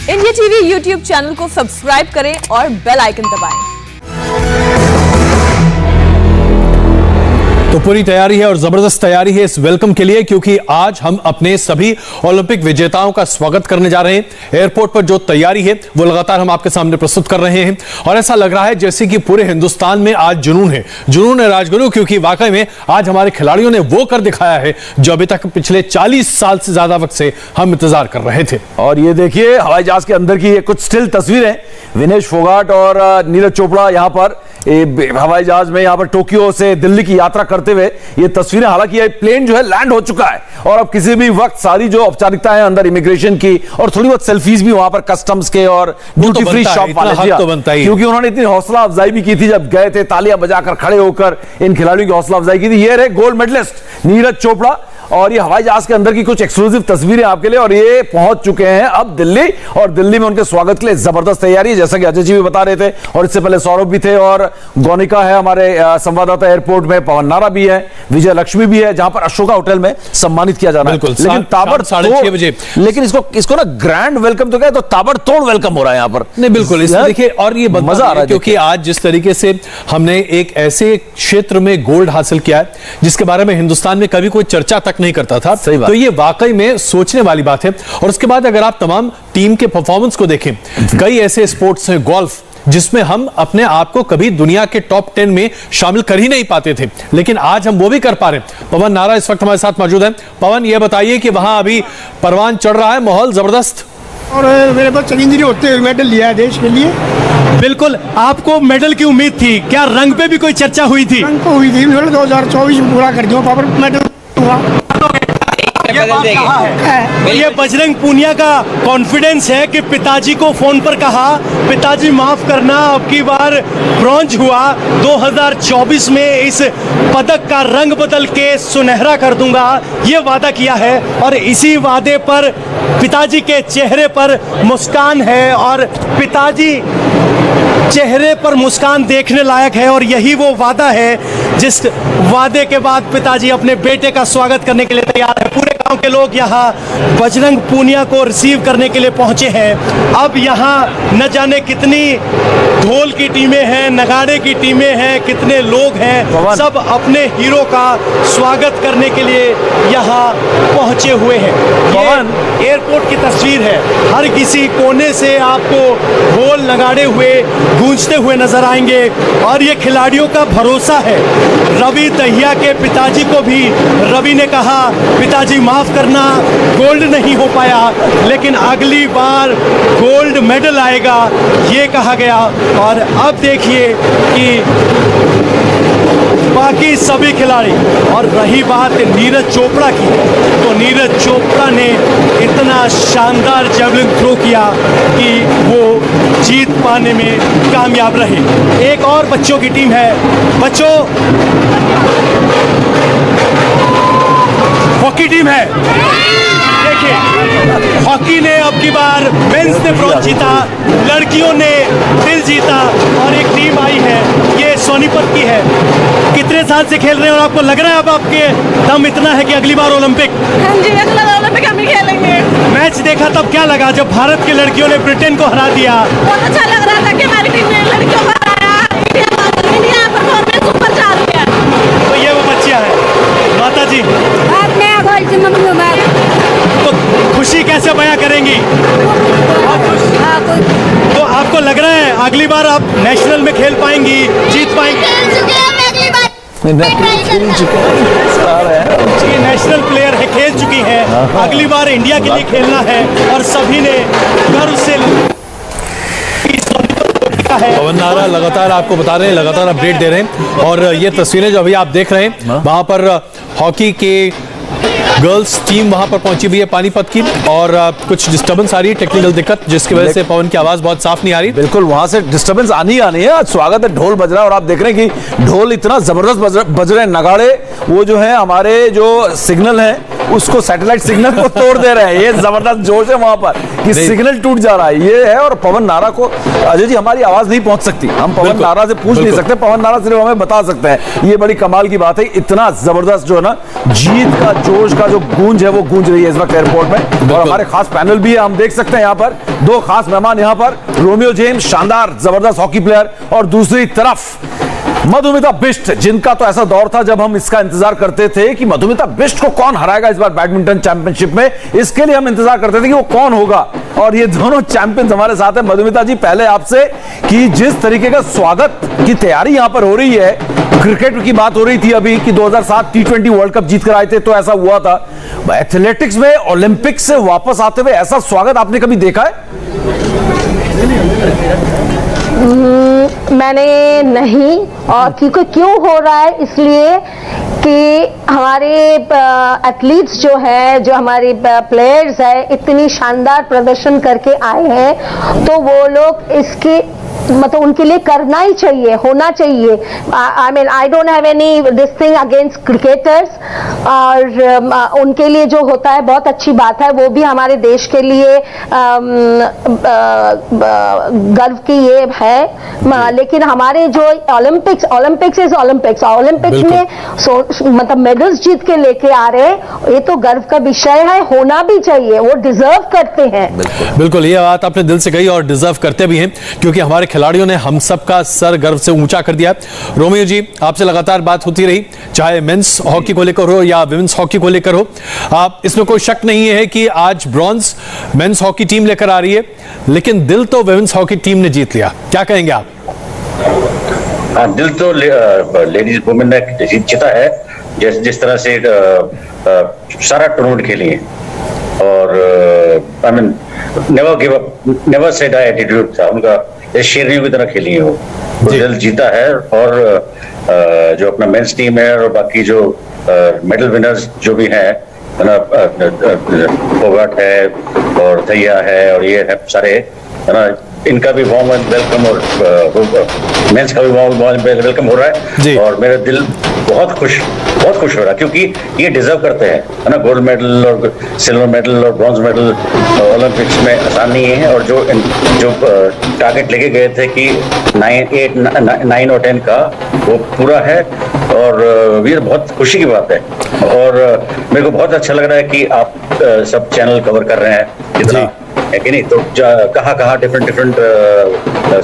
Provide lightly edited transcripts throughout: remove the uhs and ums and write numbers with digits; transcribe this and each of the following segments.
India TV YouTube channel को subscribe करें और बेल आइकन दबाएं। तो पूरी तैयारी है और जबरदस्त तैयारी है इस वेलकम के लिए, क्योंकि आज हम अपने सभी ओलंपिक विजेताओं का स्वागत करने जा रहे हैं। एयरपोर्ट पर जो तैयारी है वो लगातार हम आपके सामने प्रस्तुत कर रहे हैं और ऐसा लग रहा है जैसे कि पूरे हिंदुस्तान में आज जुनून है राजगुरु, क्योंकि वाकई में आज हमारे खिलाड़ियों ने वो कर दिखाया है जो अभी तक पिछले 40 साल से ज्यादा वक्त से हम इंतजार कर रहे थे। और ये देखिए हवाई जहाज के अंदर की ये कुछ स्टिल तस्वीरें, विनेश फोगाट और नीरज चोपड़ा यहाँ पर हवाई जहाज में यहाँ पर टोक्यो से दिल्ली की यात्रा करते हुए ये तस्वीरें। हालांकि ये प्लेन जो है लैंड हो चुका है और अब किसी भी वक्त सारी जो औपचारिकताएं अंदर इमिग्रेशन की और थोड़ी बहुत सेल्फीज भी वहां पर कस्टम्स के और ड्यूटी फ्री शॉप वाले, तो बनता ही, क्योंकि उन्होंने इतनी हौसला अफजाई भी की थी जब गए थे, तालियां बजाकर खड़े होकर इन खिलाड़ियों की हौसला अफजाई की थी। ये रहे गोल्ड मेडलिस्ट नीरज चोपड़ा और ये हवाई जहाज के अंदर की कुछ एक्सक्लूसिव तस्वीरें आपके लिए। और ये पहुंच चुके हैं अब दिल्ली और दिल्ली में उनके स्वागत के लिए जबरदस्त तैयारी है, जैसा कि अजय जी भी बता रहे थे और इससे पहले सौरभ भी थे और गौनिका है हमारे संवाददाता एयरपोर्ट में, पवन नारा भी है, विजय लक्ष्मी भी है, जहां पर अशोका होटल में सम्मानित किया जाना है। लेकिन ताबड़ 6:30 बजे, लेकिन इसको ना ग्रैंड वेलकम तो क्या, तो ताबड़तोड़ वेलकम हो रहा है यहाँ पर। नहीं बिल्कुल, इसमें देखिए और ये मजा आ रहा है क्योंकि आज जिस तरीके से हमने एक ऐसे क्षेत्र में गोल्ड हासिल किया है जिसके बारे में हिंदुस्तान में कभी कोई चर्चा तक नहीं करता था, तो ये वाकई में सोचने वाली बात है। और उसके बाद अगर आप तमाम टीम के परफॉर्मेंस को देखें, कई ऐसे स्पोर्ट्स हैं, गोल्फ, जिसमें हम अपने आप को कभी दुनिया के टॉप 10 में शामिल कर ही नहीं पाते थे, लेकिन आज हम वो भी कर पा रहे हैं। पवन नारा इस वक्त हमारे साथ मौजूद है। पवन, ये बताइए कि वहां अभी परवान चढ़ रहा है, माहौल जबरदस्त और मेरे पास चैलेंजर होते हुए मेडल लिया है देश के लिए। बिल्कुल, आपको मेडल की उम्मीद थी क्या? रंग पे भी कोई चर्चा हुई थी? रंग को हुई थी, 2024 में पूरा कर दिया, पावर मेडल हुआ। ये बजरंग पूनिया का कॉन्फिडेंस है कि पिताजी को फोन पर कहा, पिताजी माफ करना, अब की बार ब्रॉन्ज हुआ, 2024 में इस पदक का रंग बदल के सुनहरा कर दूंगा, ये वादा किया है। और इसी वादे पर पिताजी के चेहरे पर मुस्कान है और पिताजी चेहरे पर मुस्कान देखने लायक है। और यही वो वादा है जिस वादे के बाद पिताजी अपने बेटे का स्वागत करने के लिए तैयार है। पूरे गांव के लोग यहाँ बजरंग पूनिया को रिसीव करने के लिए पहुंचे हैं। अब यहाँ न जाने कितनी ढोल की टीमें हैं, नगाड़े की टीमें हैं, कितने लोग हैं, सब अपने हीरो का स्वागत करने के लिए यहाँ पहुंचे हुए हैं। ये एयरपोर्ट की तस्वीर है, हर किसी कोने से आपको ढोल नगाड़े हुए गूंजते हुए नजर आएंगे। और ये खिलाड़ियों का भरोसा है। रवि दहिया के पिताजी को भी रवि ने कहा, पिताजी माफ करना, गोल्ड नहीं हो पाया, लेकिन अगली बार गोल्ड मेडल आएगा, ये कहा गया। और अब देखिए कि बाकी सभी खिलाड़ी, और रही बात नीरज चोपड़ा की, तो नीरज चोपड़ा ने इतना शानदार जेवलिन थ्रो किया कि वो जीत पाने में कामयाब रहे। एक और बच्चों की टीम है, बच्चों हॉकी टीम है। देखिए हॉकी ने अब की बार मेंस ने ब्रॉन्ज जीता, लड़कियों ने दिल जीता और एक टीम आई है, ये सोनीपत की है। कितने साल से खेल रहे हैं और आपको लग रहा है अब आपके दम इतना है कि अगली बार ओलंपिक? हाँ जी, अगला ओलंपिक हम ही खेलेंगे। मैच देखा तब क्या लगा जब भारत की लड़कियों ने ब्रिटेन को हरा दिया? बहुत अच्छा लग रहा था कि हमारी टीम ने लड़कियों को हराया, इंडिया परफॉर्मेंस ऊपर जा रही है। तो ये वो बच्चियां हैं। माता जी, तो खुशी कैसे बयां करेंगी? तो आपको लग रहा है अगली बार आप नेशनल में खेल पाएंगी, जीत पाएंगी? नेशनल प्लेयर है, खेल चुकी हैं, अगली बार इंडिया के लिए खेलना है और सभी ने गर्व से पवन नारा लगातार आपको बता रहे हैं, लगातार अपडेट दे रहे हैं। और ये तस्वीरें जो अभी आप देख रहे हैं, वहां पर हॉकी के गर्ल्स टीम वहां पर पहुंची हुई है पानीपत की, और कुछ डिस्टर्बेंस आ रही है, टेक्निकल दिक्कत, जिसकी वजह से पवन की आवाज बहुत साफ नहीं आ रही। बिल्कुल, वहां से डिस्टर्बेंस आनी है। स्वागत है, ढोल बज रहा है और आप देख रहे हैं कि ढोल इतना जबरदस्त बज रहे हैं, नगाड़े वो जो है हमारे जो सिग्नल है उसको सैटेलाइट सिग्नल को तोड़ दे रहे हैं। ये जबरदस्त जोश है वहां पर कि सिग्नल टूट जा रहा है, ये है। और पवन नारा को, अजय जी, हमारी आवाज नहीं पहुंच सकती, हम पवन नारा से पूछ नहीं सकते, पवन नारा सिर्फ हमें बता सकते हैं। ये बड़ी कमाल की बात है, इतना जबरदस्त जो है ना जीत का जोश का जो गूंज है वो गूंज रही है इस वक्त एयरपोर्ट में। और हमारे खास पैनल भी है, हम देख सकते हैं यहाँ पर दो खास मेहमान, यहाँ पर रोमियो जेम्स, शानदार जबरदस्त हॉकी प्लेयर, और दूसरी तरफ मधुमिता बिष्ट, जिनका तो ऐसा दौर था जब हम इसका इंतजार करते थे कि मधुमिता बिष्ट को कौन हराएगा इस बार बैडमिंटन चैंपियनशिप में। इसके लिए हम इंतजार करते थे कि वो कौन होगा, और ये दोनों चैंपियंस हमारे साथ हैं। मधुमिता जी, पहले आपसे कि जिस तरीके का स्वागत की तैयारी यहां पर हो रही है, क्रिकेट की बात हो रही थी अभी कि 2007 T20 वर्ल्ड कप जीत कर आए थे तो ऐसा हुआ था, एथलेटिक्स में ओलंपिक से वापस आते हुए ऐसा स्वागत आपने कभी देखा है? मैंने नहीं, और क्योंकि क्यों हो रहा है, इसलिए कि हमारे एथलीट्स जो है, जो हमारे प्लेयर्स है, इतनी शानदार प्रदर्शन करके आए हैं, तो वो लोग इसके मतलब उनके लिए करना ही चाहिए, होना चाहिए। I mean I don't have any this thing against cricketers, और उनके लिए जो होता है बहुत अच्छी बात है, वो भी हमारे देश के लिए गर्व की ये है। लेकिन हमारे जो ओलंपिक्स इज ओलंपिक्स में मतलब मेडल्स जीत के लेके आ रहे हैं, ये तो गर्व का विषय है, होना भी चाहिए, वो डिजर्व करते हैं। बिल्कुल, ये बात आपने दिल से कही और डिजर्व करते भी हैं, क्योंकि हमारे खिलाड़ियों ने हम सबका सर गर्व से ऊंचा कर दिया। रोमियो जी, आपसे लगातार बात होती रही, चाहे मेंस हॉकी को लेकर हो या विमेंस हॉकी को लेकर हो। आप इसमें कोई शक नहीं है कि आज ब्रॉन्ज मेंस हॉकी टीम लेकर आ रही है, लेकिन दिल तो विमेंस हॉकी टीम ने जीत लिया, क्या कहेंगे आप? दिल तो लेडीज वुमेन ने जीता है, जिस तरह से सारा टूर्नामेंट खेली है, और I mean never give up, never said I attitude था उनका, शेरनियों की तरह खेली है वो दिल जीता है। और जो अपना मेंस टीम है और बाकी जो मेडल विनर्स जो भी हैं, फोगाट है और थैया है और ये है सारे, है ना, इनका भी वार्म वेलकम और मेंस का भी वार्म वेलकम हो रहा है। और मेरा दिल बहुत खुश हो रहा है, क्योंकि ये डिजर्व करते हैं, है ना। गोल्ड मेडल और सिल्वर मेडल और ब्रॉन्ज मेडल ओलंपिक्स में आसान नहीं है, और जो टारगेट लेके गए थे कि 9 और 10 का, वो पूरा है, और ये बहुत खुशी की बात है। और मेरे को बहुत अच्छा लग रहा है कि आप सब चैनल कवर कर रहे हैं, जितना है कि नहीं, तो कहाँ डिफरेंट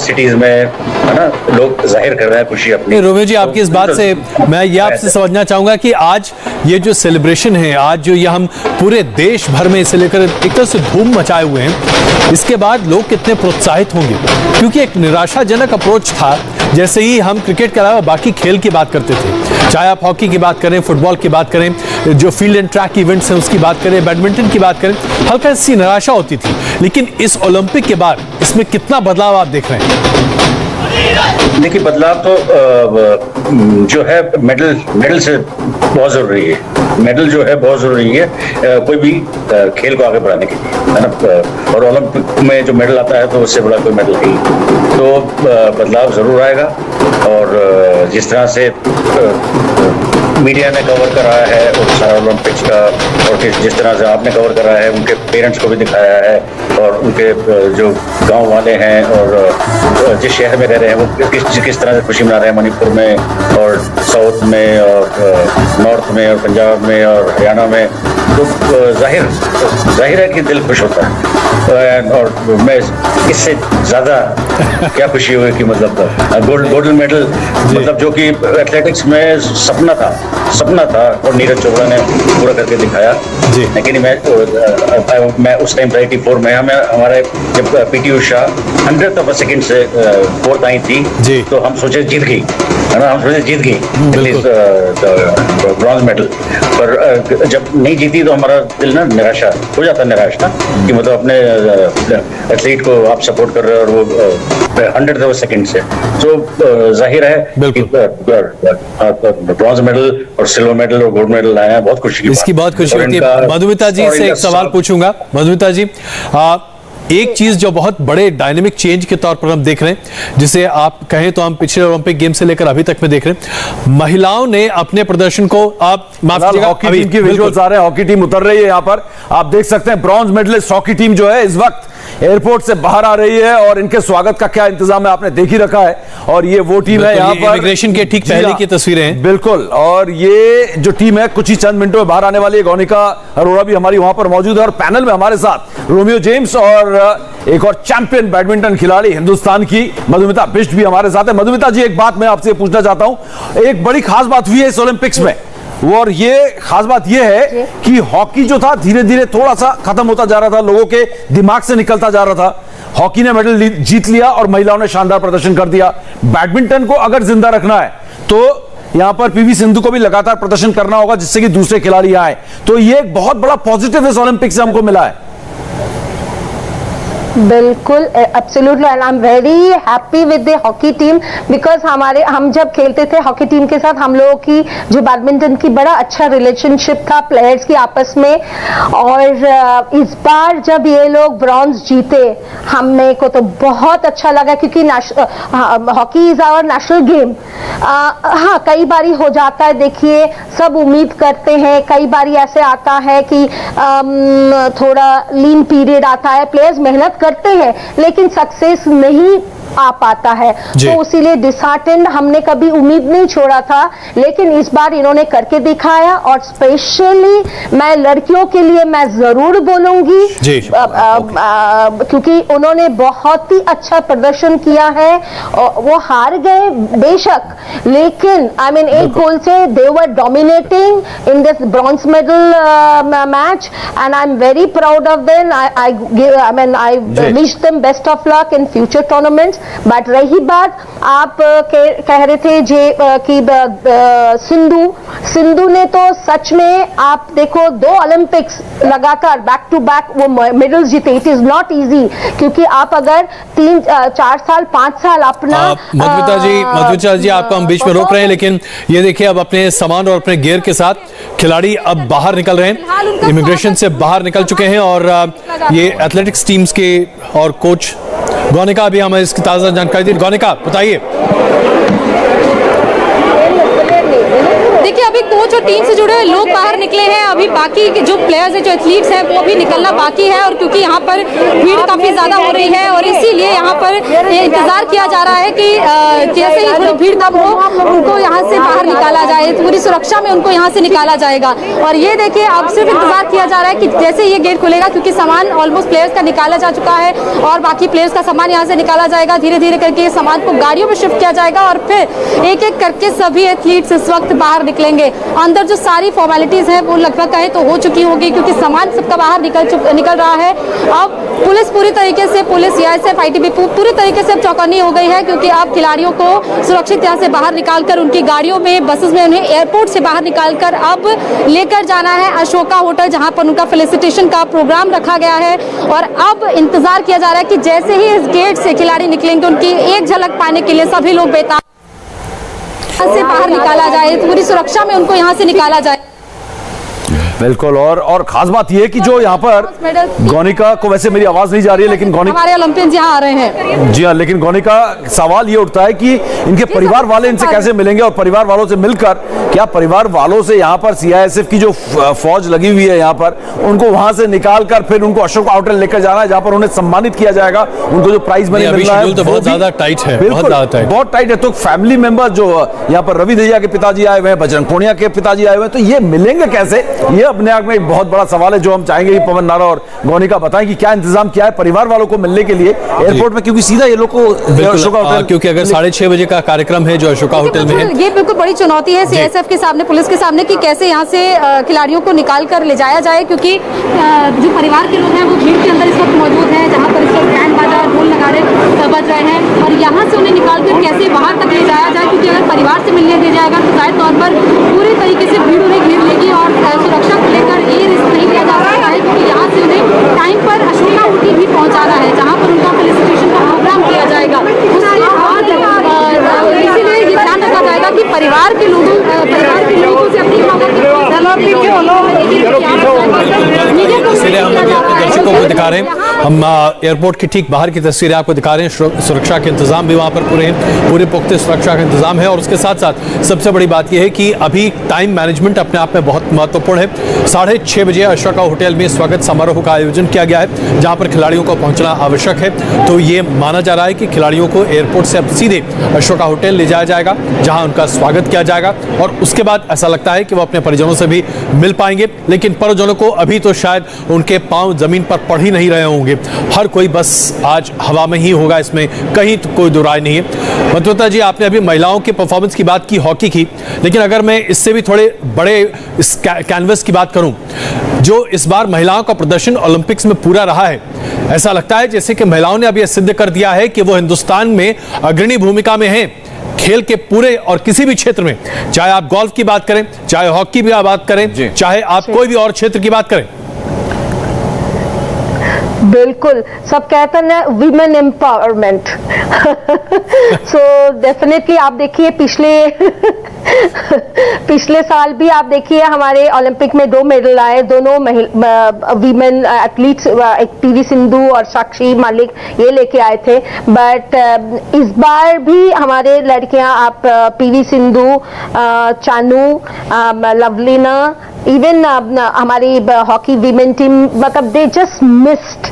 सिटीज में, है ना, लोग जाहिर कर रहे हैं खुशी अपनी। रोमियो जी, आपकी इस बात से मैं ये आपसे समझना चाहूंगा कि आज ये जो सेलिब्रेशन है, आज जो ये हम पूरे देश भर में इसे लेकर एक तरह से धूम मचाए हुए हैं, इसके बाद लोग कितने प्रोत्साहित होंगे, क्योंकि एक निराशाजनक अप्रोच था। जैसे ही हम क्रिकेट के अलावा बाकी खेल की बात करते थे, चाहे आप हॉकी की बात करें, फुटबॉल की बात करें, जो फील्ड एंड ट्रैक इवेंट्स हैं उसकी बात करें, बैडमिंटन की बात करें, हल्का सी निराशा होती थी। लेकिन इस ओलंपिक के बाद इसमें कितना बदलाव आप देख रहे हैं? देखिए, बदलाव तो जो है मेडल से बहुत जरूरी है, मेडल जो है बहुत जरूरी है कोई भी खेल को आगे बढ़ाने के लिए, है ना। और ओलंपिक में जो मेडल आता है तो उससे बड़ा कोई मेडल नहीं, तो बदलाव जरूर आएगा। और जिस तरह से मीडिया ने कवर करा है और सारा ओलंपिक्स का, और जिस तरह से आपने कवर करा है, उनके पेरेंट्स को भी दिखाया है, और उनके जो गांव वाले हैं और जिस शहर में रह रहे हैं वो किस तरह से खुशी मना रहे हैं, मणिपुर में और साउथ में और नॉर्थ में और पंजाब में और हरियाणा में, तो जाहिर है कि दिल खुश होता है। और मैं इससे ज्यादा क्या खुशी हुई कि मतलब गोल्ड मेडल, मतलब जो कि एथलेटिक्स में सपना था और नीरज चोपड़ा ने पूरा करके दिखाया। लेकिन मैं उस टाइम 84 में हमारे जब PT Usha 100th of a second से 4th आई थी, तो हम सोचे जीत गई, है ना, हम सोचे जीत गई ब्रॉन्ज मेडल। पर जब नहीं जीती तो हमारा दिल ना निराश ना, कि मतलब अपने एथलीट को आप सपोर्ट कर रहे हो और वो 100th of a second से, तो जाहिर है कि ब्रॉन्ज मेडल और सिल्वर मेडल और गोल्ड मेडल आए हैं, बहुत खुशी की बात। इसकी बहुत खुशी होती है। मधुमिता जी से एक सवाल पूछूंगा। मधुमिता जी, एक चीज जो बहुत बड़े डायनेमिक चेंज के तौर पर हम देख रहे हैं, जिसे आप कहें तो हम पिछले ओलंपिक गेम से लेकर अभी तक में देख रहे हैं, महिलाओं ने अपने प्रदर्शन को, आप माफ कीजिएगा, हॉकी टीम की विजुअल्स आ रहे हैं, हॉकी टीम उतर रही है। यहाँ पर आप देख सकते हैं ब्रॉन्ज मेडलिस्ट हॉकी टीम जो है इस वक्त एयरपोर्ट से बाहर आ रही है और इनके स्वागत का क्या इंतजाम है आपने देख ही रखा है। और ये वो टीम है यहाँ पर इमिग्रेशन के ठीक पहले की तस्वीरें हैं। बिल्कुल, और ये जो टीम है कुछ ही चंद मिनटों में बाहर आने वाली है। गौनिका अरोड़ा भी हमारी वहां पर मौजूद है और पैनल में हमारे साथ रोमियो जेम्स और एक और चैंपियन बैडमिंटन खिलाड़ी हिंदुस्तान की मधुमिता बिष्ट भी हमारे साथ है। मधुमिता जी, एक बात मैं आपसे पूछना चाहता हूं, एक बड़ी खास बात हुई है इस ओलंपिक्स में, और ये खास बात ये है कि हॉकी जो था धीरे धीरे थोड़ा सा खत्म होता जा रहा था, लोगों के दिमाग से निकलता जा रहा था। हॉकी ने मेडल जीत लिया और महिलाओं ने शानदार प्रदर्शन कर दिया। बैडमिंटन को अगर जिंदा रखना है तो यहां पर पीवी सिंधु को भी लगातार प्रदर्शन करना होगा जिससे कि दूसरे खिलाड़ी आए। तो ये एक बहुत बड़ा पॉजिटिव इस ओलंपिक से हमको मिला है। बिल्कुल, absolutely, and I am very happy with the hockey team because हम जब खेलते थे हॉकी टीम के साथ, हम लोगों की जो बैडमिंटन की बड़ा अच्छा रिलेशनशिप था प्लेयर्स की आपस में। और इस बार जब ये लोग ब्रॉन्ज जीते, हमें को तो बहुत अच्छा लगा क्योंकि hockey is our national game. हाँ, कई बारी हो जाता है, देखिए सब उम्मीद करते हैं, कई बारी ऐसे आता है कि थोड़ा लीन पीरियड आता है, प्लेयर्स मेहनत करते हैं लेकिन सक्सेस नहीं आ पाता है, तो इसीलिए डिसहार्टेंड, हमने कभी उम्मीद नहीं छोड़ा था, लेकिन इस बार इन्होंने करके दिखाया। और स्पेशली मैं लड़कियों के लिए मैं जरूर बोलूंगी क्योंकि उन्होंने बहुत ही अच्छा प्रदर्शन किया है। वो हार गए बेशक, लेकिन आई मीन एक गोल से they were dominating in this bronze medal match and I am very proud of them. I wish them best of luck in future tournaments. But रही बात, आप कह रहे थे कि सिंधु ने तो सच में, आप देखो 2 ओलंपिक्स लगातार बैक टू बैक वो मेडल्स जीते। इट इज नॉट इजी क्योंकि आप अगर 3-4 साल 5 साल अपना मधुमिता जी आपको हम बीच में रोक रहे हैं, लेकिन ये देखिए अब अपने सामान और अपने गियर के साथ खिलाड़ी अब बाहर निकल रहे हैं, इमिग्रेशन से बाहर निकल चुके हैं। और ये एथलेटिक्स टीम्स के और कोच गौनिका भी हमें इसकी ताजा जानकारी दी। गौनिका बताइए। देखिए, अभी कोच और टीम से जुड़े लोग बाहर निकले हैं, अभी बाकी के जो प्लेयर्स हैं, जो एथलीट्स हैं, वो भी निकलना बाकी है। और क्योंकि यहाँ पर भीड़ काफी ज्यादा हो रही है और इसीलिए यहाँ पर इंतजार किया जा रहा है कि जैसे ही थोड़ी भीड़ कम हो उनको यहाँ से बाहर निकाला जाए, पूरी सुरक्षा में उनको यहाँ से निकाला जाएगा। और ये देखिए, अब सिर्फ इंतजार किया जा रहा है कि जैसे ये गेट खुलेगा, क्योंकि सामान ऑलमोस्ट प्लेयर्स का निकाला जा चुका है और बाकी प्लेयर्स का सामान यहाँ से निकाला जाएगा। धीरे धीरे करके सामान को गाड़ियों में शिफ्ट किया जाएगा और फिर एक एक करके सभी एथलीट्स इस वक्त बाहर निकलेंगे। अंदर जो सारी फॉर्मेलिटीज हैं वो लगभग कहें तो हो चुकी होगी क्योंकि सामान सबका बाहर निकल रहा है। अब पुलिस पूरी तरीके से, पुलिस सीआईएसएफ आईटीबीपी पूरी तरीके से अब चौकन्नी हो गई है क्योंकि अब खिलाड़ियों को सुरक्षित यहाँ से बाहर निकालकर उनकी गाड़ियों में, बसेस में उन्हें एयरपोर्ट से बाहर निकालकर अब लेकर जाना है अशोका होटल, जहां पर उनका फेलिसिटेशन का प्रोग्राम रखा गया है। और अब इंतजार किया जा रहा है कि जैसे ही इस गेट से खिलाड़ी निकलेंगे उनकी एक झलक पाने के लिए सभी लोग बेताब से बाहर निकाला जाए, पूरी सुरक्षा में उनको यहाँ से निकाला जाए। बिल्कुल, और खास बात यह है कि जो यहाँ पर गौनिका को, वैसे मेरी आवाज नहीं जा रही है लेकिन गौनिका, हमारे ओलंपियंस यहाँ आ रहे हैं। जी हाँ, लेकिन गौनिका सवाल ये उठता है कि इनके परिवार वाले इनसे कैसे मिलेंगे और परिवार वालों से मिलकर क्या परिवार वालों से यहाँ पर सीआईएसएफ की जो फौज लगी हुई है यहाँ पर उनको वहां से निकाल कर फिर उनको अशोक होटल लेकर जाना है जहां पर उन्हें सम्मानित किया जाएगा, उनको जो प्राइज मनी मिलना है तो बहुत ज्यादा टाइट है, बहुत टाइट है। तो फैमिली मेंबर जो यहाँ पर रवि दहिया के पिताजी आए हुए हैं, बजरंग पूनिया के पिताजी आए हुए हैं, तो ये मिलेंगे कैसे, ये अपने आप में एक बहुत बड़ा सवाल है जो हम चाहेंगे कि पवन नारा और गौनिका बताएं कि क्या इंतजाम किया है परिवार वालों को मिलने के लिए एयरपोर्ट में, क्योंकि सीधा ये लोग को अशोका होटल, क्योंकि अगर 6:30 बजे का कार्यक्रम है जो अशोका होटल में है। ये बिल्कुल बड़ी चुनौती है सीआईएसएफ के सामने, पुलिस के सामने कि कैसे यहाँ से खिलाड़ियों को निकाल कर ले जाया जाए, क्योंकि जो परिवार के लोग हैं वो भीड़ के अंदर इस वक्त मौजूद हैं जहाँ पर इस वक्त बैंड बाजा और ढोल नगाड़े बज रहे हैं। और यहाँ से उन्हें निकाल कर कैसे वहाँ तक ले जाया जाए, क्योंकि अगर परिवार से मिलने दिया जाएगा तो जाहिर तौर पर पूरी तरीके से भीड़ उन्हें घेर लेगी और सुरक्षा को लेकर ये रिस्क नहीं लिया जा सकता है, क्योंकि यहाँ से उन्हें टाइम पर अशोका होटल भी पहुँचाना है जहाँ पर उनका फेलिसिटेशन का प्रोग्राम किया जाएगा। उसके बाद इसीलिए ये ध्यान रखा जाएगा कि परिवार के लोगों से अपील होगा कि इसलिए हम दर्शकों को दिखा रहे हैं हम एयरपोर्ट के ठीक बाहर की तस्वीरें आपको दिखा रहे हैं। सुरक्षा के इंतजाम भी वहां पर पूरे हैं, पूरे पुख्ते सुरक्षा का इंतजाम है। और उसके साथ साथ सबसे बड़ी बात यह है कि अभी टाइम मैनेजमेंट अपने आप में बहुत महत्वपूर्ण है। 6:30 बजे अशोका होटल में स्वागत समारोह का आयोजन किया गया है, जहां पर खिलाड़ियों को पहुंचना आवश्यक है। तो ये माना जा रहा है कि खिलाड़ियों को एयरपोर्ट से अब सीधे अशोका होटल ले जाया जाएगा, जहां उनका स्वागत किया जाएगा। और उसके बाद ऐसा लगता है कि वो अपने परिजनों से भी मिल पाएंगे, लेकिन परिजनों को अभी तो शायद उनके पांव जमीन पर पड़ ही नहीं रहे होंगे। हर कोई बस आज हवा में ही होगा, इसमें कहीं तो कोई दो राय नहीं है। मधुमिता जी, आपने अभी महिलाओं के परफॉर्मेंस की बात की, हॉकी की, लेकिन अगर मैं इससे भी थोड़े बड़े कैनवस की बात करूं, जो इस बार महिलाओं का प्रदर्शन ओलंपिक्स में पूरा रहा है, ऐसा लगता है जैसे कि महिलाओं ने अब यह सिद्ध कर दिया है कि वो हिंदुस्तान में अग्रणी भूमिका में हैं। खेल के पूरे और किसी भी क्षेत्र में, चाहे आप गोल्फ की बात करें, चाहे हॉकी की बात करें, चाहे आप कोई भी और क्षेत्र की बात करें। बिल्कुल, सब कहते हैं ना वीमेन एम्पावरमेंट। सो डेफिनेटली आप देखिए पिछले साल भी आप देखिए हमारे ओलंपिक में 2 मेडल आए, दोनों वीमेन एथलीट्स, एक पीवी सिंधु और साक्षी मालिक ये लेके आए थे। बट इस बार भी हमारे लड़कियां, आप पीवी सिंधु, चानू, लवलीना, इवन हमारी हॉकी वीमेन टीम, मतलब they just missed.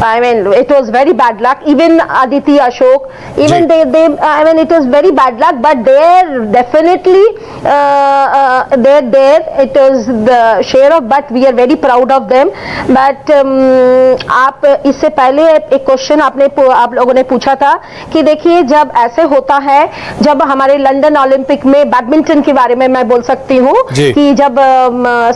I mean, it was very bad luck. Even Aditi, Ashok, even they I mean, it was very bad luck. But they're definitely they're there. It was the share of, but we are very proud of them. But आप इससे पहले एक question आप लोगों ने पूछा था कि देखिए, जब ऐसे होता है, जब हमारे लंदन ओलंपिक में बैडमिंटन के बारे में मैं बोल सकती हूँ कि जब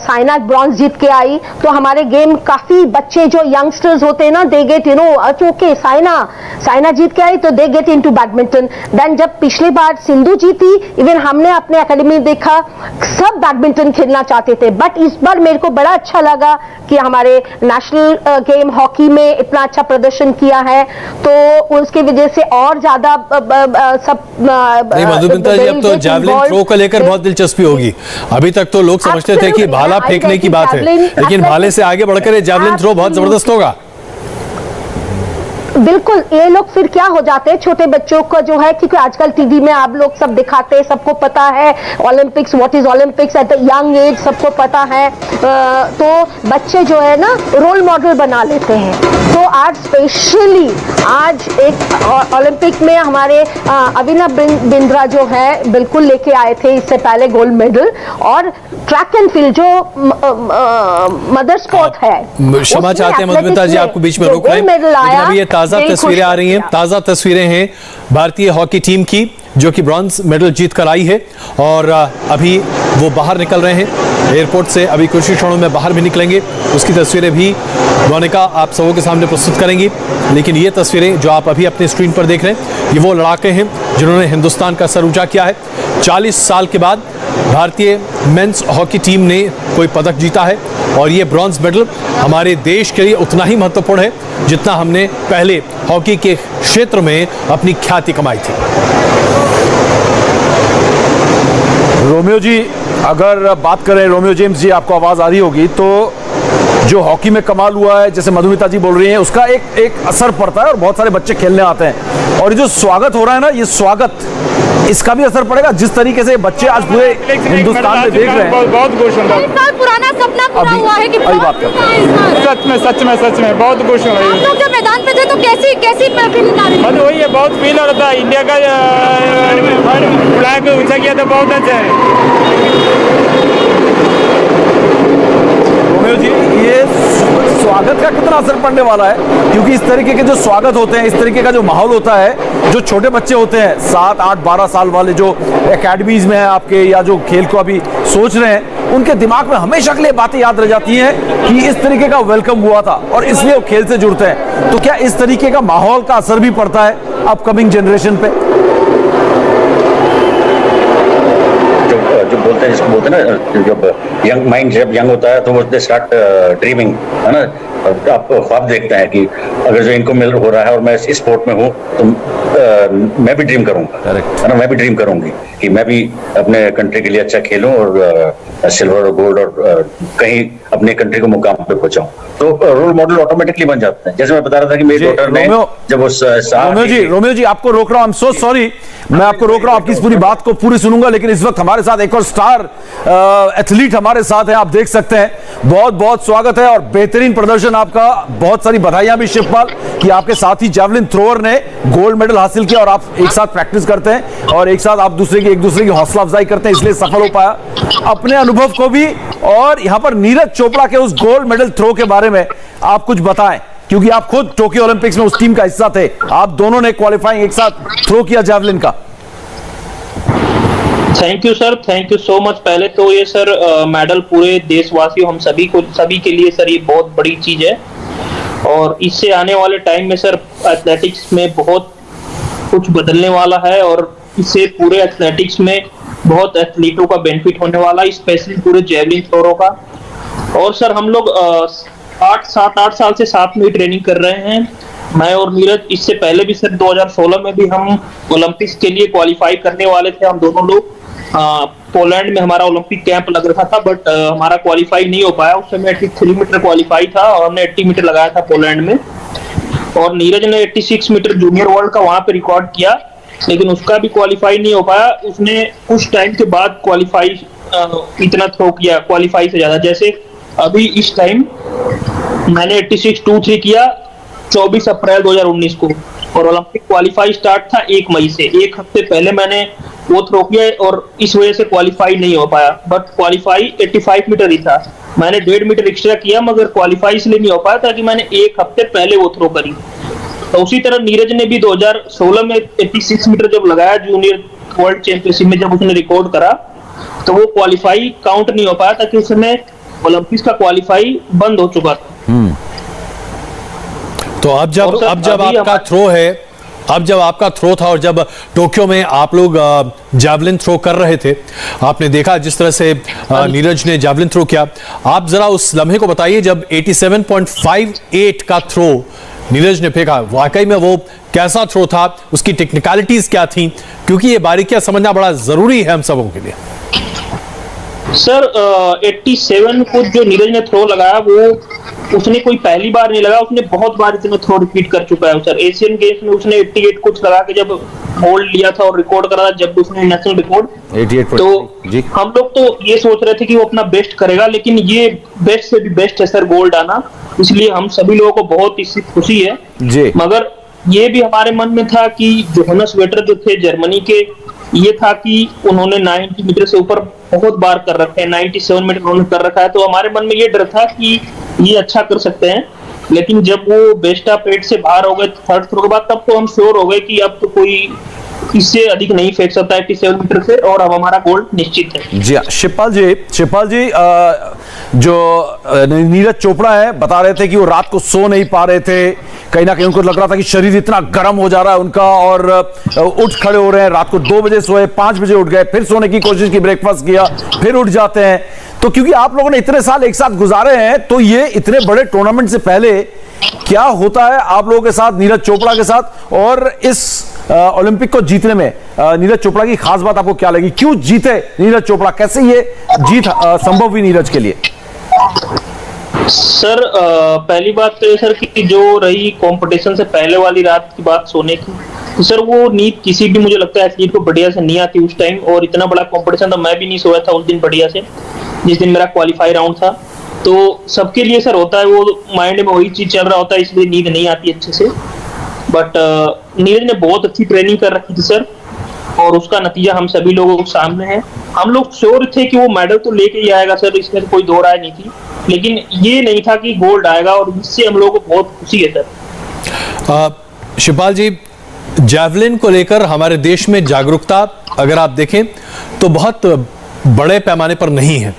साइना ब्रॉन्ज जीत के आई, तो हमारे गेम काफी बच्चे जो यंगस्टर्स होते हैं ना, दे गेट ओके, साइना जीत के आई तो they get into badminton. Then जब पिछली बार सिंधु जीती, इवन हमने अपने एकेडमी में देखा सब बैडमिंटन खेलना चाहते थे। बट इस बार मेरे को बड़ा अच्छा लगा कि हमारे नेशनल गेम हॉकी में इतना अच्छा प्रदर्शन किया है, तो उसकी वजह से और ज्यादा सब मधुमिता जी, अब तो जैवलिन थ्रो को लेकर बहुत दिलचस्पी होगी। अभी तक तो लोग समझते थे कि भाला फेंकने की बात है, लेकिन भाले से आगे बढ़कर ये जैवलिन थ्रो बहुत जबरदस्त होगा। बिल्कुल, ये लोग फिर क्या हो जाते हैं, छोटे बच्चों का जो है, क्योंकि आजकल टीवी में आप लोग सब दिखाते हैं, सबको पता है Olympics, what is Olympics at the young age, सबको पता है। तो बच्चे जो है ना रोल मॉडल बना लेते हैं। तो आज स्पेशली आज एक ओलंपिक में हमारे अभिनव बिंद्रा जो है बिल्कुल लेके आए थे इससे पहले गोल्ड मेडल, और ट्रैक एंड फील्ड जो मदर स्पोर्ट है, क्षमा चाहते हैं मधुमिता जी, आपको बीच में रोक रहे हैं, लेकिन अभी ये ताजा तस्वीरें आ रही हैं, ताजा तस्वीरें हैं भारतीय हॉकी टीम की जो कि ब्रॉन्ज मेडल जीत कर आई है, और अभी वो बाहर निकल रहे हैं एयरपोर्ट से, अभी कुछ ही क्षणों में बाहर भी निकलेंगे। उसकी तस्वीरें भी मोनिका आप सबों के सामने प्रस्तुत करेंगी। लेकिन ये तस्वीरें जो आप अभी अपने स्क्रीन पर देख रहे हैं, ये वो लड़ाके हैं जिन्होंने हिंदुस्तान का सर ऊंचा किया है। 40 साल के बाद भारतीय मेंस हॉकी टीम ने कोई पदक जीता है, और ये ब्रॉन्ज मेडल हमारे देश के लिए उतना ही महत्वपूर्ण है जितना हमने पहले हॉकी के क्षेत्र में अपनी ख्याति कमाई थी। रोमियो जी, अगर बात करें, रोमियो जेम्स जी, आपको आवाज आ रही होगी, तो जो हॉकी में कमाल हुआ है, जैसे मधुमिता जी बोल रही हैं, उसका एक असर पड़ता है और बहुत सारे बच्चे खेलने आते हैं। और ये जो स्वागत हो रहा है ना, ये स्वागत, इसका भी असर पड़ेगा। जिस तरीके से बच्चे आज पूरे हिंदुस्तान में देख रहे हैं, बहुत खुश हूँ। पुराना सपना पूरा हुआ है कि बात करते हैं, सच में बहुत खुश हूँ। आप लोग जब मैदान पे थे तो कैसी फीलिंग आ रही है? वही है, बहुत फील हो रहा था। इंडिया का फ्लैग ऊंचा किया था, बहुत अच्छा है। रोमियो जी, ये स्वागत का कितना असर पड़ने वाला है, क्योंकि इस तरीके के जो स्वागत होते हैं, इस तरीके का जो माहौल होता है, जो छोटे बच्चे होते हैं 7, 8, 12 साल वाले जो एकेडमीज में हैं आपके, या जो खेल को अभी सोच रहे हैं, उनके दिमाग में हमेशा के लिए बातें याद रह जाती हैं कि इस तरीके का वेलकम हुआ था, और इसलिए वो खेल से जुड़ते हैं। तो क्या इस तरीके का माहौल का असर भी पड़ता है अपकमिंग जनरेशन पे? जो बोलते हैं, जिसको बोलते हैं ना, जब यंग माइंड जब यंग होता है तो वो दे स्टार्ट ड्रीमिंग, है ना। आप ख्वाब देखते हैं कि अगर जो इनको मिल हो रहा है और मैं इस स्पोर्ट में हूँ, तो मैं भी ड्रीम करूंगा, है ना, मैं भी ड्रीम करूंगी कि मैं भी अपने कंट्री के लिए अच्छा खेलूं और सिल्वर और गोल्ड और कहीं अपने कंट्री को मुकाम पे पहुंचाऊं, तो रोल मॉडल ऑटोमेटिकली बन जाते हैं। जैसे मैं बता रहा था कि मेरी डॉटर ने जब उस रोमियो जी आपको रोक रहा हूं, आई एम सो सॉरी, मैं आपको रोक रहा हूं, आपकी इस पूरी बात को पूरी सुनूंगा, लेकिन इस वक्त हमारे साथ एक और स्टार एथलीट हमारे साथ है, आप देख सकते हैं। बहुत बहुत स्वागत है और बेहतरीन प्रदर्शन आपका, बहुत सारी बधाइयां भी शिवपाल कि आपके साथी जैवलिन थ्रोअर ने गोल्ड मेडल हासिल किया और आप एक साथ प्रैक्टिस करते हैं और एक साथ आप एक दूसरे की हौसला अफजाई करते हैं, इसलिए सफल हो पाया। अपने अनुभव को भी और यहां पर नीरज चोपड़ा के उस गोल्ड मेडल थ्रो के बारे में आप कुछ बताएं, क्योंकि आप खुद टोक्यो ओलंपिक्स में उस टीम का हिस्सा थे, आप दोनों ने क्वालिफाइंग एक साथ थ्रो किया जैवलिन का। Thank you sir, thank you so much. पहले तो ये सर मेडल पूरे देशवासियों हम सभी के लिए सर ये बहुत बड़ी चीज है और इससे आने वाले टाइम में सर एथलेटिक्स में बहुत कुछ बदलने वाला है और इससे पूरे एथलेटिक्स में बहुत एथलीटों का बेनिफिट होने वाला है, स्पेशली पूरे जेवलिन थ्रोअरों का। और सर हम लोग 8 साल से साथ में ट्रेनिंग कर रहे हैं, मैं और नीरज। इससे पहले भी सर 2016 में भी हम ओलंपिक्स के लिए क्वालिफाई करने वाले थे, हम दोनों लोग। पोलैंड में हमारा ओलंपिक कैंप लग रहा था, बट हमारा क्वालिफाई नहीं हो पाया। उस समय 83 मीटर क्वालिफाई था और हमने 80 मीटर लगाया था पोलैंड में, और नीरज ने 86 मीटर जूनियर वर्ल्ड का वहां पे रिकॉर्ड किया, लेकिन उसका भी क्वालिफाई नहीं हो पाया। उसने कुछ टाइम के बाद क्वालिफाई इतना थ्रो किया क्वालिफाई से ज्यादा। जैसे अभी इस टाइम मैंने 86.23 किया 24 अप्रैल 2019 को, और ओलंपिक क्वालिफाई स्टार्ट था 1 मई से। एक हफ्ते पहले मैंने वो थ्रो किया और इस वजह से क्वालिफाई नहीं हो पाया, बट क्वालिफाई 85 मीटर ही था। मैंने 1.5 मीटर एक्स्ट्रा किया, मगर क्वालिफाई इसलिए नहीं हो पाया ताकि मैंने एक हफ्ते पहले वो थ्रो करी। तो उसी तरह नीरज ने भी 2016 में 86 मीटर जब लगाया जूनियर वर्ल्ड चैंपियनशिप में, जब उसने रिकॉर्ड करा, तो वो क्वालिफाई काउंट नहीं हो पाया ताकि उस समय ओलंपिक्स का क्वालिफाई बंद हो चुका था। तो अब जब आपका थ्रो था और जब टोक्यो में आप लोग जैवलिन थ्रो कर रहे थे, आपने देखा जिस तरह से नीरज ने जैवलिन थ्रो किया, आप जरा उस लम्हे को बताइए जब 87.58 का थ्रो नीरज ने फेंका, वाकई में वो कैसा थ्रो था, उसकी टेक्निकलिटीज क्या थी, क्योंकि ये बारीकियां समझना बड़ा जरूरी है हम सबों के लिए। सर 87 को जो नीरज ने थ्रो लगाया वो उसने कोई पहली बार नहीं लगा, उसने बहुत बार इतना थ्रो रिपीट कर चुका है। सर एशियन गेम्स में उसने 88 कुछ लगा के जब गोल्ड लिया था और रिकॉर्ड करा था, जब उसने नेशनल रिकॉर्ड 88, तो हम लोग तो ये सोच रहे थे कि वो अपना बेस्ट करेगा, लेकिन ये बेस्ट से भी बेस्ट है सर गोल्ड आना, इसलिए हम सभी लोगों को बहुत इससे खुशी है जी। मगर ये भी हमारे मन में था कि जोहानस वेटर जो थे जर्मनी के, ये था कि उन्होंने 90 मीटर से ऊपर बहुत बार कर रखे हैं, 97 मीटर उन्होंने कर रखा है, तो हमारे मन में ये डर था कि ये अच्छा कर सकते हैं। लेकिन जब वो बेस्ट ऑफ 8 से बाहर हो गए थर्ड थ्रो के बाद, तब तो हम श्योर हो गए कि अब तो कोई इससे अधिक नहीं फेंक सकता 87 मीटर से, और अब हमारा गोल्ड निश्चित है। जी शिवपाल जी जो नीरज चोपड़ा है बता रहे थे कि वो रात को सो नहीं पा रहे थे, कहीं ना कहीं उनको लग रहा था कि शरीर इतना गर्म हो जा रहा है उनका, और उठ खड़े हो रहे हैं, रात को 2 बजे सोए, 5 बजे उठ गए, फिर सोने की कोशिश की, ब्रेकफास्ट किया, फिर उठ जाते हैं। तो क्योंकि आप लोगों ने इतने साल एक साथ गुजारे हैं, तो ये इतने बड़े टूर्नामेंट से पहले क्या होता है आप लोगों के साथ, नीरज चोपड़ा के साथ, और इस ओलंपिक को जीतने में नीरज चोपड़ा की खास बात आपको क्या लगी? क्यों जीते नीरज चोपड़ा, कैसे ये जीत संभव हुई नीरज के लिए? सर पहली बात तो सर कि जो रही कंपटीशन से पहले वाली रात की बात सोने की, तो सर वो नींद किसी भी मुझे लगता है एथलीट को बढ़िया से नहीं आती उस टाइम, और इतना बड़ा कंपटीशन था, मैं भी नहीं सोया था उस दिन बढ़िया से, जिस दिन मेरा क्वालिफाई राउंड था। तो सबके लिए सर होता है, वो माइंड में वही चीज चल रहा होता है, इसलिए नींद नहीं आती अच्छे से। बट नीरज ने बहुत अच्छी ट्रेनिंग कर रखी थी सर, और उसका नतीजा हम सभी लोगों के सामने है। हम लोग श्योर थे कि वो मेडल तो लेके ही आएगा सर, इसमें कोई दो राय नहीं थी, लेकिन ये नहीं था कि गोल्ड आएगा, और इससे हम लोगों को बहुत खुशी है सर। शिवपाल जी, जैवलिन को लेकर हमारे देश में जागरूकता अगर आप देखें तो बहुत बड़े पैमाने पर नहीं है।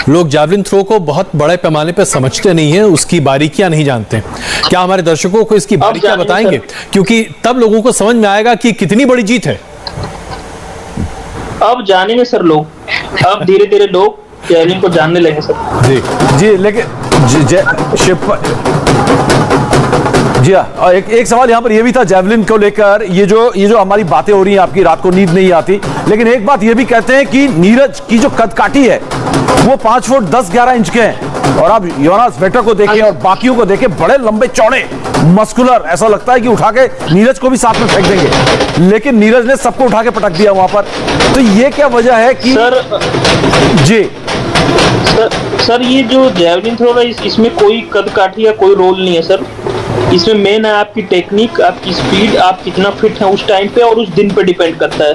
लोग जैवलिन थ्रो को बहुत बड़े पैमाने पर समझते नहीं हैं, उसकी बारीकियां नहीं जानते। क्या हमारे दर्शकों को इसकी बारीकियां बताएंगे, क्योंकि तब लोगों को समझ में आएगा कि कितनी बड़ी जीत है। अब जानेंगे सर लोग, अब धीरे धीरे लोग जैवलिन को जानने लगे सर। जी लेकिन जी हाँ, और एक सवाल यहाँ पर यह भी था जैवलिन को लेकर, ये जो हमारी बातें हो रही हैं, आपकी रात को नींद नहीं आती, लेकिन एक बात ये भी कहते हैं कि नीरज की जो कदकाठी है वो 5 फुट 10-11 इंच के हैं, और आप योनास वेटर को देखें और बाकियों को देखें, बड़े लंबे चौड़े मस्कुलर, ऐसा लगता है कि उठा के नीरज को भी साथ में फेंक देंगे, लेकिन नीरज ने सबको उठा के पटक दिया वहां पर। तो ये क्या वजह है कि जी सर ये जो जैवलिन थ्रो है इसमें कोई कदकाठी या कोई रोल नहीं है सर। इसमें मेन है आपकी टेक्निक, आपकी स्पीड, आप कितना फिट हैं उस टाइम पे और उस दिन पे डिपेंड करता है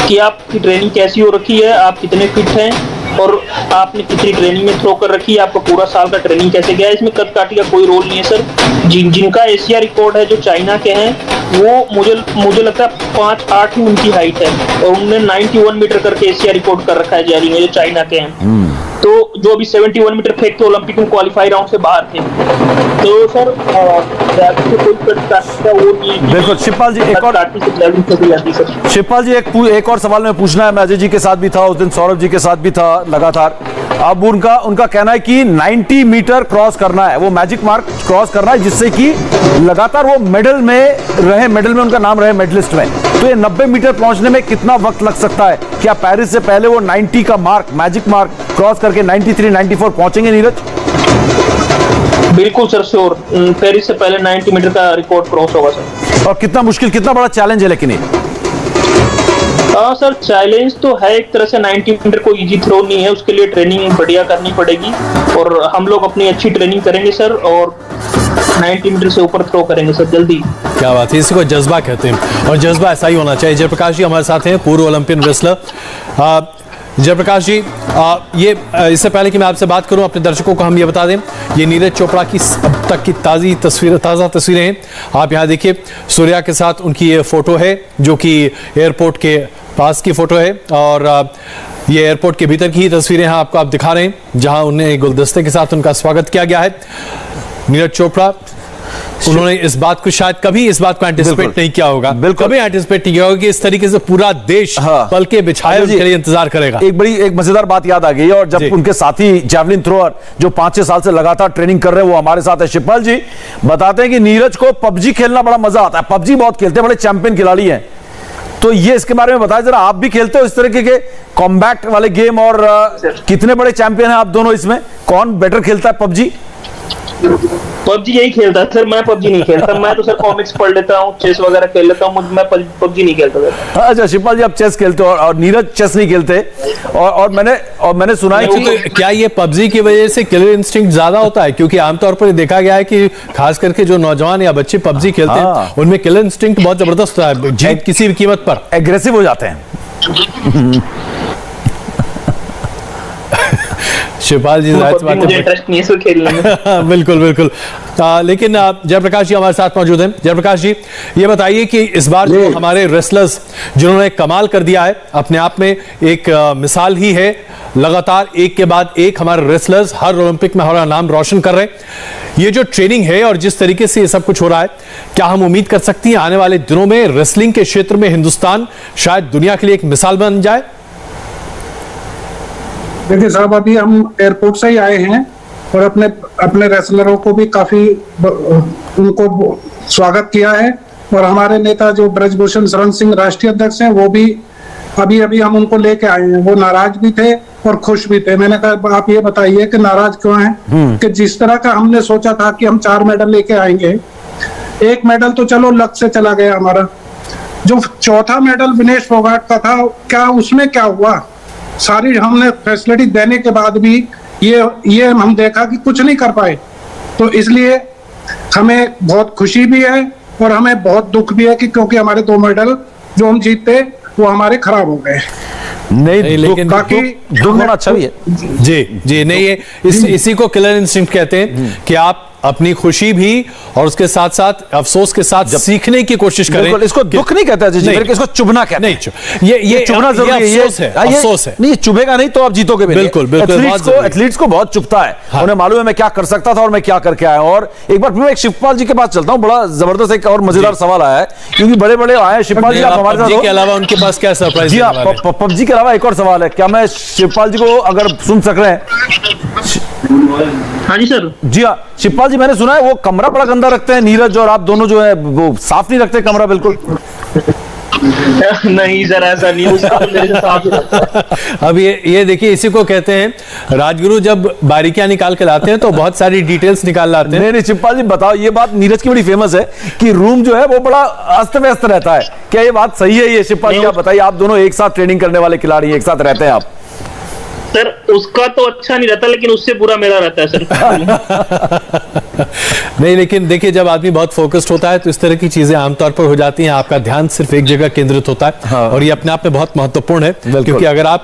कि आपकी ट्रेनिंग कैसी हो रखी है, आप कितने फिट हैं और आपने कितनी ट्रेनिंग में थ्रो कर रखी है, आपका पूरा साल का ट्रेनिंग कैसे गया है। इसमें कदकाठी का कोई रोल नहीं है सर। जिनका एशिया रिकॉर्ड है, जो चाइना के हैं, वो मुझे लगता है 5'8" ही उनकी हाइट है और उन्होंने 91 मीटर करके एशिया रिकॉर्ड कर रखा है जैवलिन में, जो चाइना के हैं। तो जो अभी 71 मीटर फेंक के ओलंपिक में क्वालिफाई राउंड से बाहर थे। तो सर कोई वो नहीं है। बिल्कुल शिवपाल जी, शिवपाल जी एक और सवाल मैं पूछना है, मैं अजय जी के साथ भी था उस दिन, सौरभ जी के साथ भी था लगातार। अब उनका कहना है कि 90 मीटर क्रॉस करना है, वो मैजिक मार्क क्रॉस करना है, जिससे कि लगातार वो मेडल में उनका नाम रहे मेडलिस्ट में। तो ये 90 मीटर पहुंचने में कितना वक्त लग सकता है? क्या पेरिस से पहले वो 90 का मार्क, मैजिक मार्क क्रॉस करके 93, 94 पहुंचेंगे नीरज? बिल्कुल सर, श्योर। पेरिस से पहले 90 मीटर का रिकॉर्ड क्रॉस होगा सर। और कितना मुश्किल, कितना बड़ा चैलेंज है लेकिन ये? हाँ सर, चैलेंज तो है एक तरह से। 90 मीटर कोई इजी थ्रो नहीं है, उसके लिए ट्रेनिंग बढ़िया करनी पड़ेगी और हम लोग अपनी अच्छी ट्रेनिंग करेंगे सर और 90 मीटर से ऊपर थ्रो करेंगे सर जल्दी। क्या बात है, इसी को जज्बा कहते हैं और जज्बा ऐसा ही होना चाहिए। जयप्रकाश जी हमारे साथ हैं, पूर्व ओलंपियन रेसलर। जयप्रकाश जी, ये इससे पहले कि मैं आपसे बात करूं, अपने दर्शकों को हम ये बता दें, ये नीरज चोपड़ा की अब तक की ताज़ा तस्वीरें हैं। आप यहाँ देखिए, सूर्या के साथ उनकी ये फोटो है जो कि एयरपोर्ट के पास की फोटो है और ये एयरपोर्ट के भीतर की ही तस्वीरें हैं आपको आप दिखा रहे हैं, जहां उन्हें गुलदस्ते के साथ उनका स्वागत किया गया है। नीरज चोपड़ा, उन्होंने इस बात को शायद कभी इस बात को एंटिसिपेट नहीं किया होगा, कभी एंटिसिपेट नहीं किया होगा कि इस तरीके से पूरा देश पल के बिछाए उनके लिए इंतजार करेगा। एक मजेदार बात याद आ गई, और जब उनके साथी जैवलिन थ्रोअर जो 5-6 साल से लगातार ट्रेनिंग कर रहे हैं वो हमारे साथ है। शिवपाल जी बताते हैं कि नीरज को पबजी खेलना बड़ा मजा आता है, पबजी बहुत खेलते हैं, बड़े चैंपियन खिलाड़ी हैं। तो ये इसके बारे में बताएं जरा, आप भी खेलते हो इस तरीके के कॉम्बैट वाले गेम और कितने बड़े चैंपियन हैं आप दोनों इसमें? कौन बेटर खेलता है पबजी? पबजी यही खेलता है सर, मैं पबजी नहीं खेलता। मैं तो सर कॉमिक्स पढ़ लेता हूँ, चेस वगैरह खेल लेता हूँ, मैं पबजी नहीं खेलता सर। अच्छा शिवपाल जी, आप चेस खेलते हो और नीरज चेस नहीं खेलते, और मैंने सुना है कि क्या ये पबजी की वजह से किलर इंस्टिंक्ट ज्यादा होता है? क्योंकि आमतौर पर देखा गया है कि खास करके जो नौजवान या बच्चे पबजी खेलते हैं उनमें किलर इंस्टिंक्ट बहुत जबरदस्त होता है, जीत किसी भी कीमत पर, एग्रेसिव हो जाते हैं। शिवपाल जी मुझे इंटरेस्ट नहीं है इसको खेलने में। बिल्कुल बिल्कुल। लेकिन जयप्रकाश जी हमारे साथ मौजूद हैं। जयप्रकाश जी, ये बताइए कि इस बार जो हमारे रेसलर्स जिन्होंने कमाल कर दिया है, अपने आप में एक मिसाल ही है, लगातार एक के बाद एक हमारे रेसलर्स हर ओलंपिक में हमारा नाम रोशन कर रहे हैं। ये जो ट्रेनिंग है और जिस तरीके से ये सब कुछ हो रहा है, क्या हम उम्मीद कर सकती हैं आने वाले दिनों में रेसलिंग के क्षेत्र में हिंदुस्तान शायद दुनिया के लिए एक मिसाल बन जाए? देखिए साहब, अभी हम एयरपोर्ट से ही आए हैं और अपने रेसलरों को भी काफी उनको स्वागत किया है, और हमारे नेता जो ब्रजभूषण शरण सिंह राष्ट्रीय अध्यक्ष हैं, वो भी अभी हम उनको लेके आए हैं। वो नाराज भी थे और खुश भी थे। मैंने कहा आप ये बताइए कि नाराज क्यों हैं? कि जिस तरह का हमने सोचा था कि हम 4 मेडल लेके आएंगे, 1 मेडल तो चलो लक से चला गया हमारा, जो 4था मेडल विनेश फोगाट का था, क्या उसमें क्या हुआ? सारी हमने फैसिलिटी देने के बाद भी ये हम देखा कि कुछ नहीं कर पाए। तो इसलिए हमें बहुत खुशी भी है और हमें बहुत दुख भी है कि क्योंकि हमारे 2 मेडल जो हम जीतते वो हमारे खराब हो गए। नहीं लेकिन बाकी दुख होना अच्छा भी है। जी नहीं, ये इसी को किलर इंस्टिंक्ट कहते हैं कि आप अपनी खुशी भी और उसके साथ साथ अफसोस के साथ सीखने की कोशिश करें। इसको दुख नहीं कहता जी, इसको चुभना कहते हैं। नहीं, ये चुभना जरूरी है, अफसोस है। नहीं, चुभेगा नहीं तो आप जीतोगे भी। बिल्कुल। एथलीट्स को बहुत चुभता है, उन्हें मालूम है मैं क्या कर सकता था और मैं क्या करके आया। और एक बार फिर मैं शिवपाल जी के पास चलता हूँ, बड़ा जबरदस्त एक और मजेदार सवाल आया है, क्योंकि बड़े आए शिवपाल जी, आप हमारे साथ के अलावा उनके पास क्या सरप्राइज? जी हाँ, पबजी के अलावा एक और सवाल है, क्या मैं शिवपाल जी को अगर सुन सक रहे हैं? हाँ जी सर। जी हाँ शिवपाल जी, मैंने सुना है वो कमरा बड़ा गंदा रखते हैं नीरज और आप दोनों, जो है वो साफ नहीं रखते कमरा बिल्कुल। नहीं सर, ऐसा नहीं, उसका मेरे से साफ ही रहता है। अब ये देखिए, इसी को कहते हैं राजगुरु जब बारीकियां निकाल के लाते हैं तो बहुत सारी डिटेल्स निकाल लाते हैं। नहीं शिवपाल जी बताओ, ये बात नीरज की बड़ी फेमस है कि रूम जो है वो बड़ा अस्त व्यस्त रहता है, क्या ये बात सही है? ये शिवपाल जी आप बताइए, आप दोनों एक साथ ट्रेनिंग करने वाले खिलाड़ी, एक साथ रहते हैं आप। सर उसका तो अच्छा नहीं रहता, लेकिन उससे बुरा मेरा रहता है सर। नहीं, लेकिन देखिए जब आदमी बहुत फोकस्ड होता है तो इस तरह की चीजें आमतौर पर हो जाती हैं, आपका ध्यान सिर्फ एक जगह केंद्रित होता है। हाँ। और ये अपने आप में बहुत महत्वपूर्ण है, क्योंकि अगर आप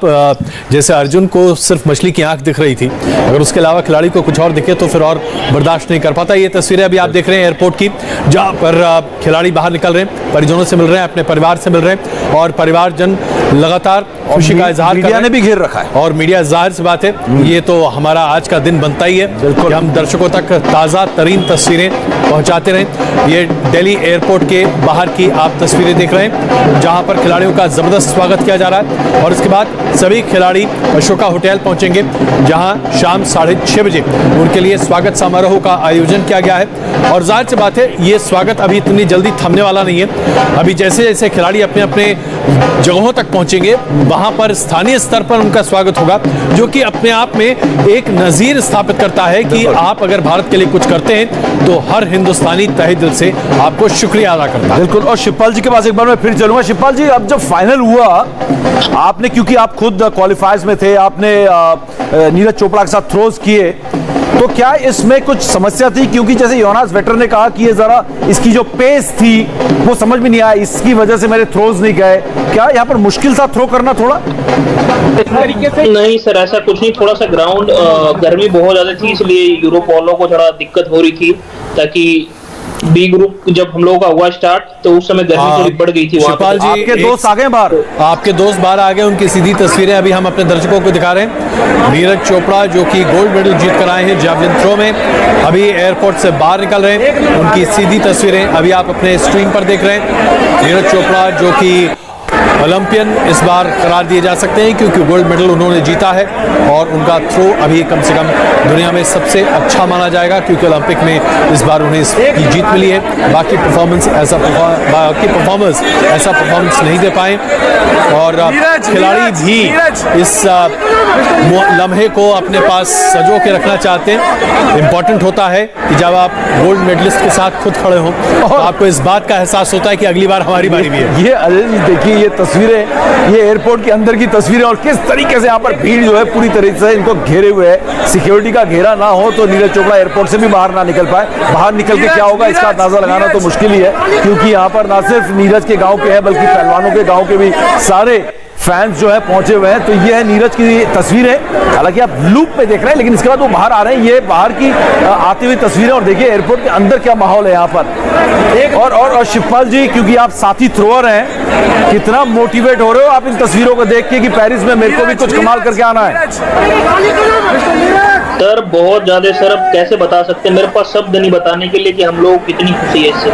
जैसे अर्जुन को सिर्फ मछली की आंख दिख रही थी, अगर उसके अलावा खिलाड़ी को कुछ और दिखे तो फिर और बर्दाश्त नहीं कर पाता। ये तस्वीरें अभी आप देख रहे हैं एयरपोर्ट की, जहां पर खिलाड़ी बाहर निकल रहे हैं, परिजनों से मिल रहे हैं, अपने परिवार से मिल रहे हैं, और परिवारजन लगातार खुशी का इजहार कर रहे हैं। ने भी घेर रखा है, और मीडिया जाहिर सी बात है, ये तो हमारा आज का दिन बनता ही है कि हम दर्शकों तक ताजा तरीन तस्वीरें पहुंचाते रहें। ये दिल्ली एयरपोर्ट के बाहर की आप तस्वीरें देख रहे हैं, जहां पर खिलाड़ियों का जबरदस्त स्वागत किया जा रहा है। और इसके बाद सभी खिलाड़ी अशोका होटल पहुंचेंगे, जहां शाम 6:30 बजे उनके लिए स्वागत समारोह का आयोजन किया गया है। और जाहिर सी बात है, ये स्वागत अभी इतनी जल्दी थमने वाला नहीं है। अभी जैसे जैसे खिलाड़ी अपने अपने जगहों तक पहुंचेंगे, वहां पर स्थानीय स्तर पर उनका स्वागत होगा, जो कि अपने आप में एक नजीर स्थापित करता है कि आप अगर भारत के लिए कुछ करते हैं तो हर हिंदुस्तानी तहे दिल से आपको शुक्रिया अदा करता है। बिल्कुल। और शिवपाल जी के पास एक बार मैं फिर चलूंगा। शिवपाल जी, अब जब फाइनल हुआ, आपने, क्योंकि आप खुद क्वालिफायर्स में थे, आपने नीरज चोपड़ा के साथ थ्रोज किए, तो क्या इसमें कुछ समस्या थी? क्योंकि जैसे योनास वेटर ने कहा कि ये जरा इसकी जो पेस थी वो समझ में नहीं आया, इसकी वजह से मेरे थ्रोज नहीं गए। क्या यहाँ पर मुश्किल था थ्रो करना थोड़ा? नहीं सर, ऐसा कुछ नहीं। थोड़ा सा ग्राउंड गर्मी बहुत ज्यादा थी, इसलिए यूरोप वालों को थोड़ा दिक्कत हो रही थी, ताकि बी ग्रुप जब हम लोगों का हुआ स्टार्ट तो उस समय गर्मी थोड़ी बढ़ गई थी। शिवपाल जी, आपके दोस्त आ गए बाहर, आपके दोस्त बाहर आ गए, उनकी सीधी तस्वीरें अभी हम अपने दर्शकों को दिखा रहे हैं। नीरज चोपड़ा जो कि गोल्ड मेडल जीत कर आए हैं जैवलिन थ्रो में, अभी एयरपोर्ट से बाहर निकल रहे हैं। उनकी सीधी तस्वीरें अभी आप अपने स्क्रीन पर देख रहे हैं। नीरज चोपड़ा जो कि ओलंपियन इस बार करार दिए जा सकते हैं, क्योंकि गोल्ड मेडल उन्होंने जीता है और उनका थ्रो अभी कम से कम दुनिया में सबसे अच्छा माना जाएगा, क्योंकि ओलंपिक में इस बार उन्हें इसकी जीत मिली है। बाकी परफॉर्मर्स ऐसा परफॉर्मेंस नहीं दे पाए, और खिलाड़ी भी इस लम्हे को अपने पास सजो के रखना चाहते हैं। इंपॉर्टेंट होता है कि जब आप गोल्ड मेडलिस्ट के साथ खुद खड़े हों तो आपको इस बात का एहसास होता है कि अगली बार हमारी बारी भी है। ये अजय जी देखिए, ये तस्वीरें, ये एयरपोर्ट के अंदर की तस्वीरें, और किस तरीके से यहाँ पर भीड़ जो है पूरी तरीके से इनको घेरे हुए है। सिक्योरिटी का घेरा ना हो तो नीरज चोपड़ा एयरपोर्ट से भी बाहर ना निकल पाए। बाहर निकल के क्या होगा इसका अंदाजा लगाना तो मुश्किल ही है, क्योंकि यहाँ पर ना सिर्फ नीरज के गांव के हैं बल्कि पहलवानों के गांव के भी सारे फैंस जो है पहुंचे हुए हैं। तो ये है नीरज की तस्वीरें, हालांकि आप लूप में देख रहे हैं, लेकिन इसके बाद वो बाहर आ रहे हैं। ये बाहर की आती हुई तस्वीरें, और देखिए एयरपोर्ट के अंदर क्या माहौल है यहाँ पर। और शिवपाल जी, क्योंकि आप साथी थ्रोअर हैं, कितना मोटिवेट हो रहे हो आप इन तस्वीरों को देख के कि पेरिस में मेरे को भी कुछ कमाल करके आना है? सर बहुत ज्यादा सर, अब कैसे बता सकते हैं, मेरे पास शब्द नहीं बताने के लिए कि हम लोग कितनी खुशी है इससे।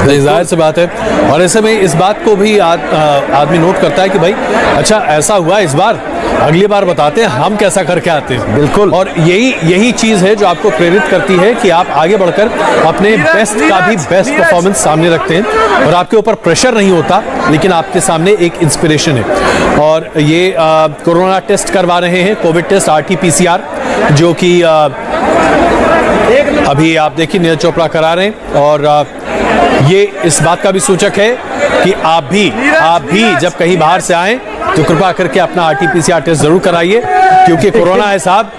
जाहिर सी बात है, और ऐसे में इस बात को भी आदमी नोट करता है कि भाई अच्छा ऐसा हुआ इस बार, अगली बार बताते हैं हम कैसा करके आते हैं। बिल्कुल। और यही चीज है जो आपको प्रेरित करती है कि आप आगे बढ़कर अपने बेस्ट का भी बेस्ट परफॉर्मेंस सामने रखते हैं, और आपके ऊपर प्रेशर नहीं होता, लेकिन आपके सामने एक इंस्पिरेशन है। और ये कोरोना टेस्ट करवा रहे हैं, कोविड टेस्ट RT-PCR, जो कि अभी आप देखिए नीरज चोपड़ा करा रहे हैं। और ये इस बात का भी सूचक है कि आप भी जब कहीं बाहर से आएं तो कृपा करके अपना RT-PCR टेस्ट जरूर कराइए, क्योंकि कोरोना है साहब,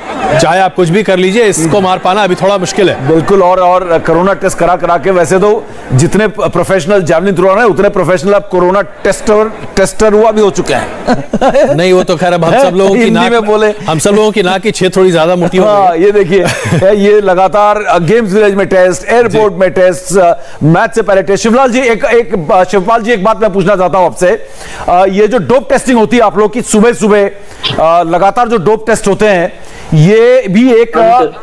चाहे आप कुछ भी कर लीजिए, इसको मार पाना अभी थोड़ा मुश्किल है। बिल्कुल। और कोरोना टेस्ट करा के, वैसे तो जितने प्रोफेशनल जैवलिन थ्रोअर हैं उतने प्रोफेशनल अब कोरोना टेस्टर हुआ भी हो चुके हैं। नहीं, वो तो खैर अब हम सब लोगों की नाक में बोले, हम सब लोगों की नाक की छेद थोड़ी ज्यादा मोटी हो गई है। ये देखिए, ये लगातार गेम्स विलेज में टेस्ट, एयरपोर्ट में टेस्ट, मैच से पहले टेस्ट। शिवपाल जी एक बात मैं पूछना चाहता हूं आपसे, ये जो डोप टेस्टिंग होती है आप लोग की सुबह सुबह लगातार जो डोप टेस्ट होते हैं, ये भी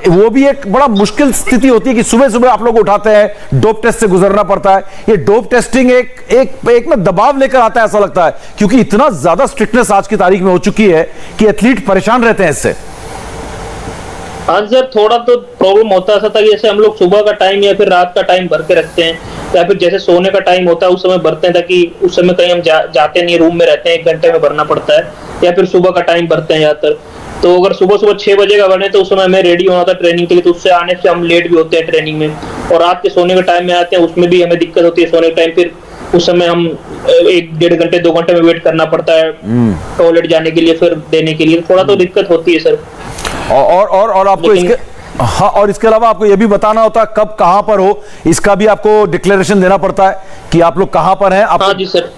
वो भी एक बड़ा मुश्किल स्थिति होती है कि सुबह सुबह आप लोग उठाते हैं, डोप टेस्ट से गुजरना पड़ता है। ये डोप टेस्टिंग एक में दबाव लेकर आता है, ऐसा लगता है, क्योंकि इतना ज्यादा स्ट्रिक्टनेस आज की तारीख में हो चुकी है कि एथलीट परेशान रहते हैं इससे। हाँ सर, थोड़ा तो प्रॉब्लम होता है था कि जैसे हम लोग सुबह का टाइम या फिर रात का टाइम भर के रखते हैं, या फिर जैसे सोने का टाइम होता है उस समय भरते हैं, ताकि उस समय कहीं हम जाते नहीं, रूम में रहते हैं, 1 घंटे में भरना पड़ता है, या फिर सुबह का टाइम भरते हैं ज्यादातर। तो अगर सुबह 6 बजे का भरने तो उस समय हमें रेडी होना था ट्रेनिंग के लिए, तो उससे आने से हम लेट भी होते हैं ट्रेनिंग में, और रात के सोने के टाइम में आते हैं, उसमें भी हमें दिक्कत होती है सोने के टाइम। फिर उस समय हम 1-1.5 घंटे 2 घंटे में वेट करना पड़ता है टॉयलेट जाने के लिए, फिर देने के लिए, थोड़ा तो दिक्कत होती है सर। और आपको इसके हाँ, और इसके अलावा आपको यह भी बताना होता है कब कहां पर हो, इसका भी आपको डिक्लेरेशन देना पड़ता है कि आप लोग कहां पर हैं। हाँ जी सर।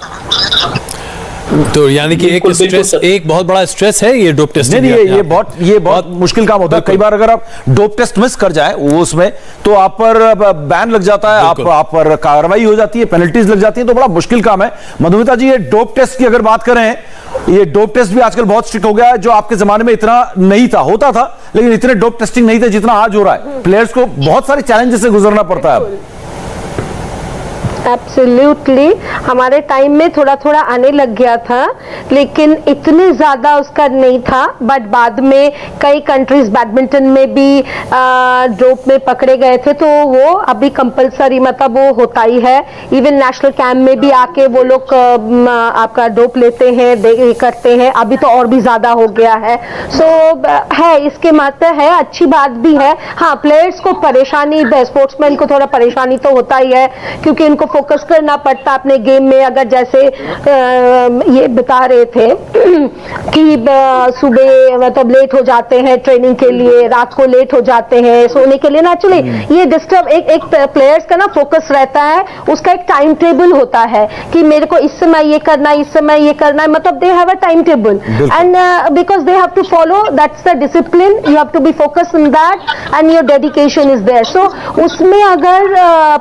तो यानी कि एक स्ट्रेस, एक बहुत बड़ा स्ट्रेस है ये डोप टेस्ट। नहीं, ये बहुत मुश्किल काम होता है। कई बार अगर आप डोप टेस्ट मिस कर जाए वो उसमें, तो आप पर बैन लग जाता है, आप पर कार्रवाई हो जाती है, पेनल्टीज लग जाती है, तो बड़ा मुश्किल काम है। मधुमिता जी, ये डोप टेस्ट की अगर बात करें, ये डोप टेस्ट भी आजकल बहुत स्ट्रिक्ट हो गया है, जो आपके जमाने में इतना नहीं था, होता था लेकिन इतने डोप टेस्टिंग नहीं थे जितना आज हो रहा है। प्लेयर्स को बहुत सारे चैलेंजेस से गुजरना पड़ता है अब। एब्सोल्युटली, हमारे टाइम में थोड़ा थोड़ा आने लग गया था, लेकिन इतने ज्यादा उसका नहीं था। बट बाद में कई कंट्रीज बैडमिंटन में भी डोप में पकड़े गए थे, तो वो अभी कंपलसरी मतलब वो होता ही है। इवन नेशनल कैंप में भी आके वो लोग आपका डोप लेते हैं, करते हैं। अभी तो और भी ज्यादा हो गया है। सो है, इसके महत्व है, अच्छी बात भी है। हाँ, प्लेयर्स को परेशानी, स्पोर्ट्समैन को थोड़ा परेशानी तो होता ही है, क्योंकि इनको फोकस करना पड़ता अपने गेम में। अगर जैसे ये बता रहे थे कि सुबह मतलब लेट हो जाते हैं ट्रेनिंग के लिए, रात को लेट हो जाते हैं सोने के लिए, नेचुरली ये डिस्टर्ब, एक प्लेयर्स का ना फोकस रहता है, उसका एक टाइम टेबल होता है कि मेरे को इस समय ये करना है, इस समय ये करना है, मतलब they have a time table, and because they have to follow, that's the discipline, you have to be focused in that and your dedication is there. So उसमें अगर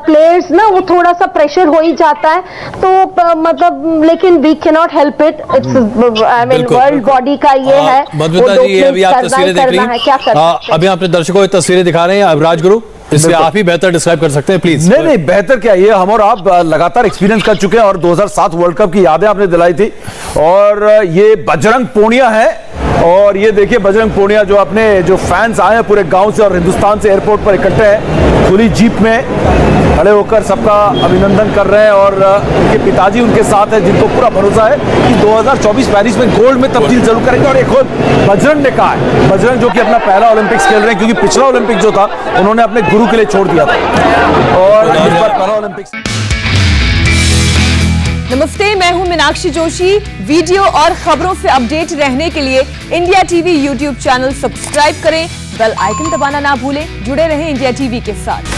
प्लेयर्स ना वो थोड़ा सा प्रेशर हो ही जाता है, तो मतलब लेकिन we can not help it, it's I mean world body का ये है। मधुमिता जी, अभी आप तस्वीरें देख रही हैं, अभी आपने दर्शकों को तस्वीरें दिखा रहे हैं। अब राजगुरु, इससे आप ही बेहतर डिस्क्राइब कर सकते हैं प्लीज। नहीं, बेहतर क्या, ये हम और आप लगातार एक्सपीरियंस कर चुके हैं, और 2007 वर्ल्ड कप की यादें आपने दिलाई थी। और ये बजरंग पूनिया है, और ये देखिए बजरंग पूनिया जो अपने जो फैंस आए हैं पूरे गांव से और हिंदुस्तान से एयरपोर्ट पर इकट्ठे हैं, खुली जीप में खड़े होकर सबका अभिनंदन कर रहे हैं। और उनके पिताजी उनके साथ हैं, जिनको पूरा भरोसा है कि 2024 पेरिस में गोल्ड में तब्दील जरूर करेंगे। और एक खुद बजरंग ने कहा है, बजरंग जो कि अपना पहला ओलंपिक्स खेल रहे हैं, क्योंकि पिछला ओलंपिक जो था उन्होंने अपने गुरु के लिए छोड़ दिया था, और इस बार पहला ओलंपिक्स। नमस्ते, मैं हूं मीनाक्षी जोशी। वीडियो और खबरों से अपडेट रहने के लिए India TV YouTube channel subscribe करें, बेल आइकन दबाना ना भूलें। जुड़े रहें इंडिया टीवी के साथ।